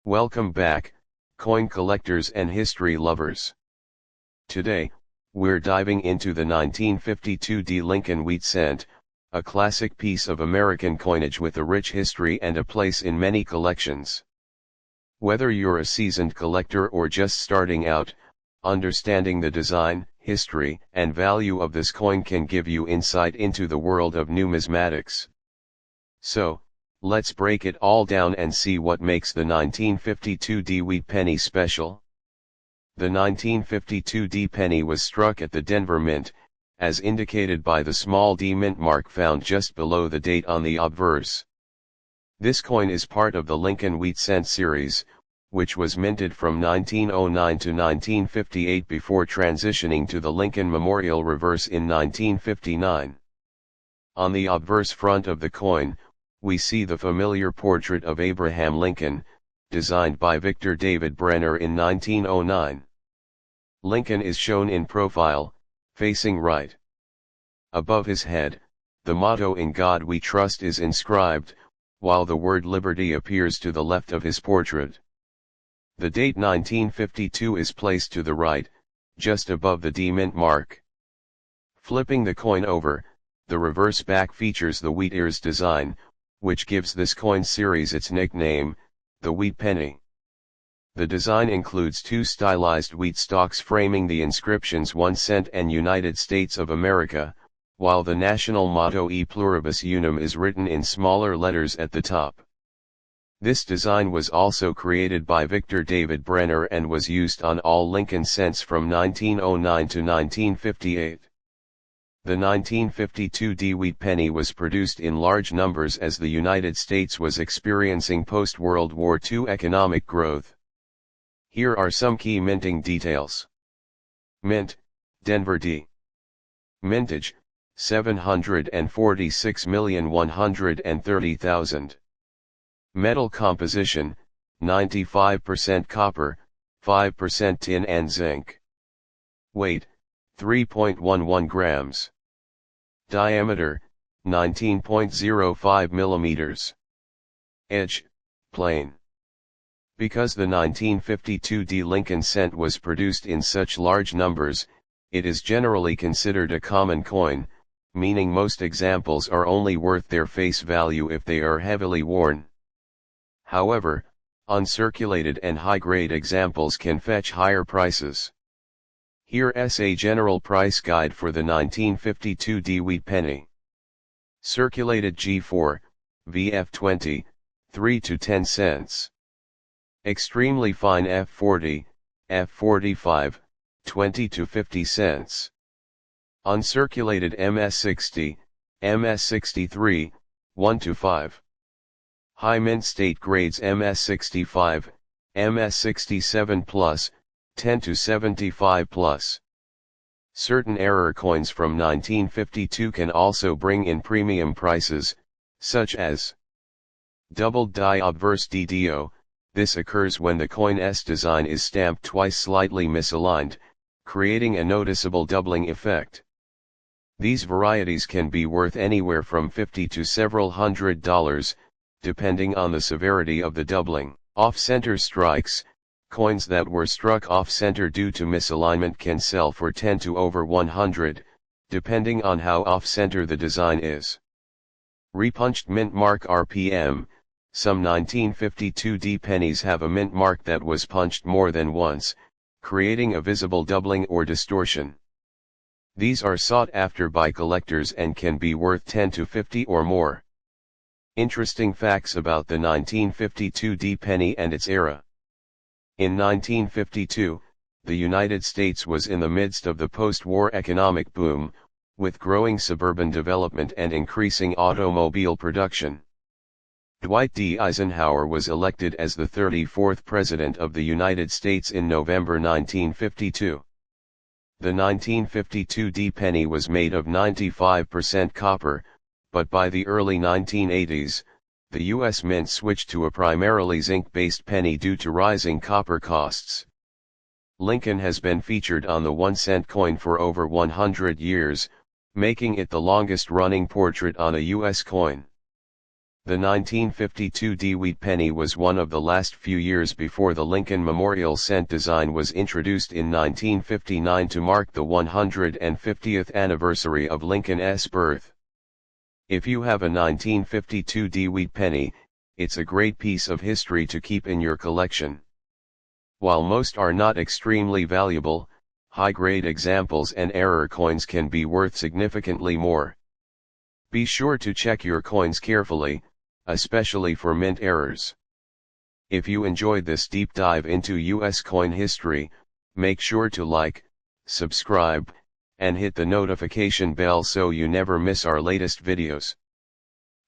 Welcome back, coin collectors and history lovers. Today, we're diving into the 1952 D Lincoln Wheat Cent, a classic piece of American coinage with a rich history and a place in many collections. Whether you're a seasoned collector or just starting out, understanding the design, history, and value of this coin can give you insight into the world of numismatics. So, let's break it all down and see what makes the 1952 D Wheat penny special. The 1952 D penny was struck at the Denver Mint, as indicated by the small D mint mark found just below the date on the obverse. This coin is part of the Lincoln Wheat Cent series, which was minted from 1909 to 1958 before transitioning to the Lincoln Memorial reverse in 1959. On the obverse front of the coin, we see the familiar portrait of Abraham Lincoln, designed by Victor David Brenner in 1909. Lincoln is shown in profile, facing right. Above his head, the motto "In God We Trust" is inscribed, while the word "Liberty" appears to the left of his portrait. The date 1952 is placed to the right, just above the D mint mark. Flipping the coin over, the reverse back features the wheat ears design, which gives this coin series its nickname, the Wheat Penny. The design includes two stylized wheat stalks framing the inscriptions 1 cent and United States of America, while the national motto E Pluribus Unum is written in smaller letters at the top. This design was also created by Victor David Brenner and was used on all Lincoln cents from 1909 to 1958. The 1952 D Wheat penny was produced in large numbers as the United States was experiencing post-World War II economic growth. Here are some key minting details. Mint, Denver D. Mintage, 746,130,000. Metal composition, 95% copper, 5% tin and zinc. Weight, 3.11 grams. Diameter, 19.05 millimeters. Edge, plain. Because the 1952 D Lincoln cent was produced in such large numbers, it is generally considered a common coin, meaning most examples are only worth their face value if they are heavily worn. However, uncirculated and high-grade examples can fetch higher prices. Here's a general price guide for the 1952 D Wheat penny. Circulated G4, VF20, 3 to 10 cents. Extremely fine F40, F45, 20 to 50 cents. Uncirculated MS60, MS63, 1 to 5. High mint state grades MS65, MS67 plus, 10 to 75 plus. Certain error coins from 1952 can also bring in premium prices, such as doubled die obverse DDO. This occurs when the coin's design is stamped twice slightly misaligned, creating a noticeable doubling effect. These varieties can be worth anywhere from $50 to several $100, depending on the severity of the doubling. Off-center strikes, coins that were struck off-center due to misalignment can sell for 10 to over 100, depending on how off-center the design is. Repunched mint mark RPM. Some 1952 D pennies have a mint mark that was punched more than once, creating a visible doubling or distortion. These are sought after by collectors and can be worth 10 to 50 or more. Interesting facts about the 1952 D penny and its era. In 1952, the United States was in the midst of the post-war economic boom, with growing suburban development and increasing automobile production. Dwight D. Eisenhower was elected as the 34th President of the United States in November 1952. The 1952 D penny was made of 95% copper, but by the early 1980s, the U.S. Mint switched to a primarily zinc-based penny due to rising copper costs. Lincoln has been featured on the 1-cent coin for over 100 years, making it the longest-running portrait on a U.S. coin. The 1952 DeWitt penny was one of the last few years before the Lincoln Memorial cent design was introduced in 1959 to mark the 150th anniversary of Lincoln's birth. If you have a 1952 DeWitt penny, it's a great piece of history to keep in your collection. While most are not extremely valuable, high-grade examples and error coins can be worth significantly more. Be sure to check your coins carefully, especially for mint errors. If you enjoyed this deep dive into US coin history, make sure to like, subscribe, and hit the notification bell so you never miss our latest videos.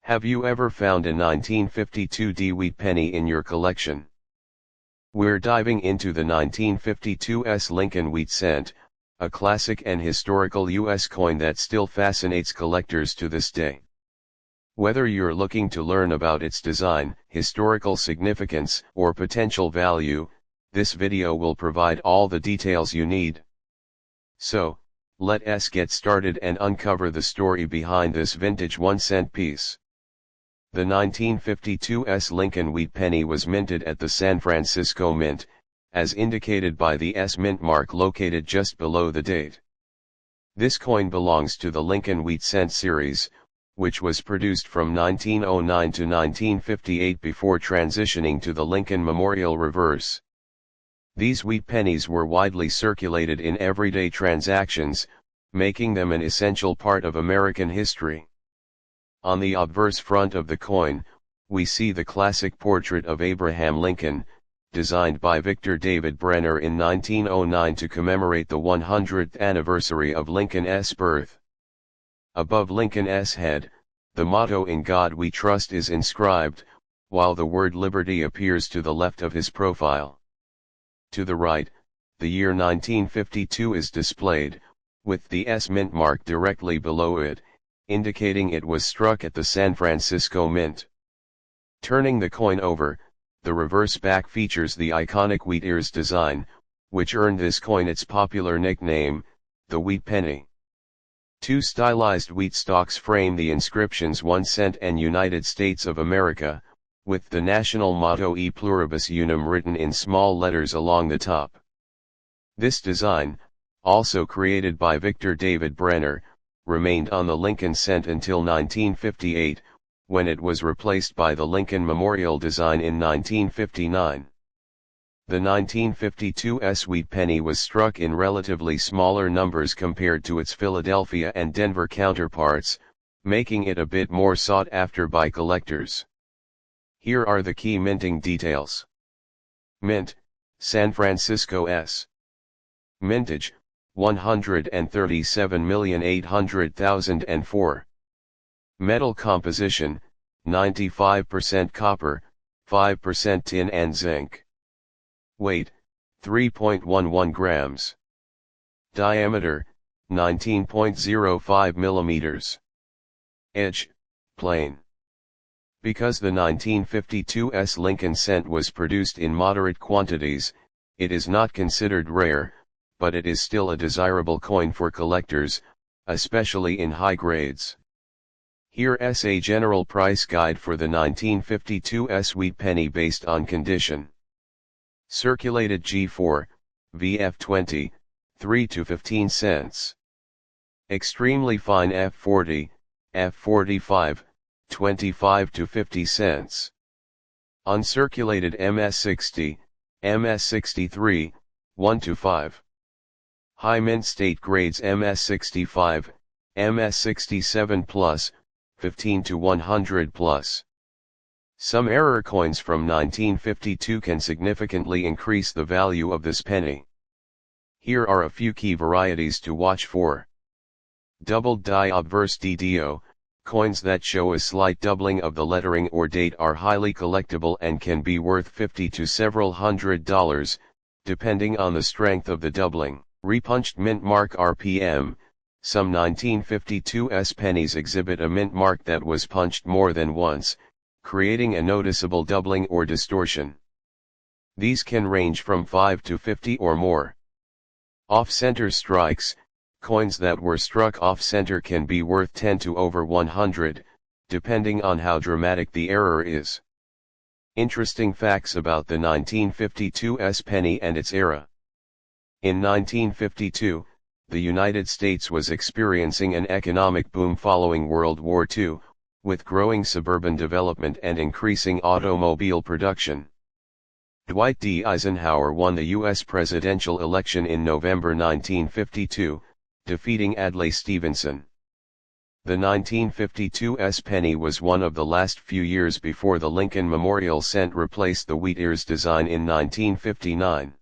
Have you ever found a 1952 DeWitt penny in your collection? We're diving into the 1952's Lincoln wheat cent, a classic and historical US coin that still fascinates collectors to this day. Whether you're looking to learn about its design, historical significance, or potential value, this video will provide all the details you need. So, let's get started and uncover the story behind this vintage 1-cent piece. The 1952's Lincoln wheat penny was minted at the San Francisco Mint, as indicated by the S mint mark located just below the date. This coin belongs to the Lincoln wheat cent series, which was produced from 1909 to 1958 before transitioning to the Lincoln Memorial reverse. These wheat pennies were widely circulated in everyday transactions, making them an essential part of American history. On the obverse front of the coin, we see the classic portrait of Abraham Lincoln, designed by Victor David Brenner in 1909 to commemorate the 100th anniversary of Lincoln's birth. Above Lincoln's head, the motto "In God We Trust" is inscribed, while the word liberty appears to the left of his profile. To the right, the year 1952 is displayed, with the S mint mark directly below it, indicating it was struck at the San Francisco Mint. Turning the coin over, the reverse back features the iconic wheat ears design, which earned this coin its popular nickname, the wheat penny. Two stylized wheat stalks frame the inscriptions 1 cent and United States of America, with the national motto E pluribus unum written in small letters along the top. This design, also created by Victor David Brenner, remained on the Lincoln cent until 1958, when it was replaced by the Lincoln Memorial design in 1959. The 1952's wheat penny was struck in relatively smaller numbers compared to its Philadelphia and Denver counterparts, making it a bit more sought after by collectors. Here are the key minting details. Mint, San Francisco S. Mintage, 137,800,004. Metal composition, 95% copper, 5% tin and zinc. Weight, 3.11 grams. Diameter, 19.05 millimeters. Edge, plain. Because the 1952's Lincoln cent was produced in moderate quantities, it is not considered rare, but it is still a desirable coin for collectors, especially in high grades. Here's a general price guide for the 1952's wheat penny based on condition. Circulated G4, VF20, 3 to 15 cents. Extremely fine F40, F45, 25 to 50 cents. Uncirculated MS60, MS63, 1 to 5. High mint state grades MS65, MS67 plus, 15 to 100 plus. Some error coins from 1952 can significantly increase the value of this penny. Here are a few key varieties to watch for. Doubled die obverse DDO, coins that show a slight doubling of the lettering or date are highly collectible and can be worth $50 to several $100, depending on the strength of the doubling. Repunched mint mark RPM, some 1952's pennies exhibit a mint mark that was punched more than once, creating a noticeable doubling or distortion. These can range from 5 to 50 or more. Off-center strikes, coins that were struck off-center can be worth 10 to over $100, depending on how dramatic the error is. Interesting facts about the 1952's penny and its era. In 1952, the United States was experiencing an economic boom following World War II, with growing suburban development and increasing automobile production. Dwight D. Eisenhower won the U.S. presidential election in November 1952, defeating Adlai Stevenson. The 1952's penny was one of the last few years before the Lincoln Memorial cent replaced the wheat ears design in 1959.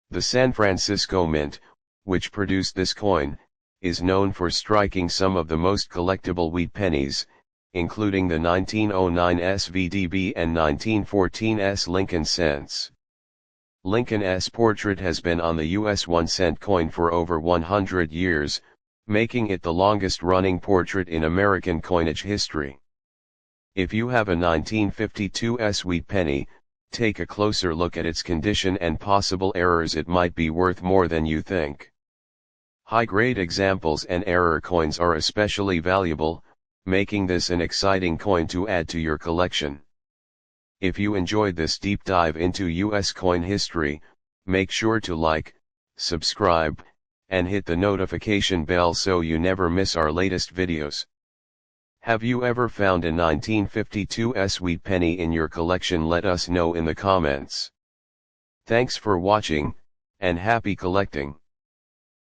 The San Francisco Mint, which produced this coin, is known for striking some of the most collectible wheat pennies, including the 1909's VDB and 1914's Lincoln cents. Lincoln's portrait has been on the US 1-cent coin for over 100 years, making it the longest-running portrait in American coinage history. If you have a 1952's wheat penny, take a closer look at its condition and possible errors. It might be worth more than you think. High-grade examples and error coins are especially valuable, making this an exciting coin to add to your collection. If you enjoyed this deep dive into US coin history, make sure to like, subscribe, and hit the notification bell so you never miss our latest videos. Have you ever found a 1952's wheat penny in your collection? Let us know in the comments. Thanks for watching, and happy collecting.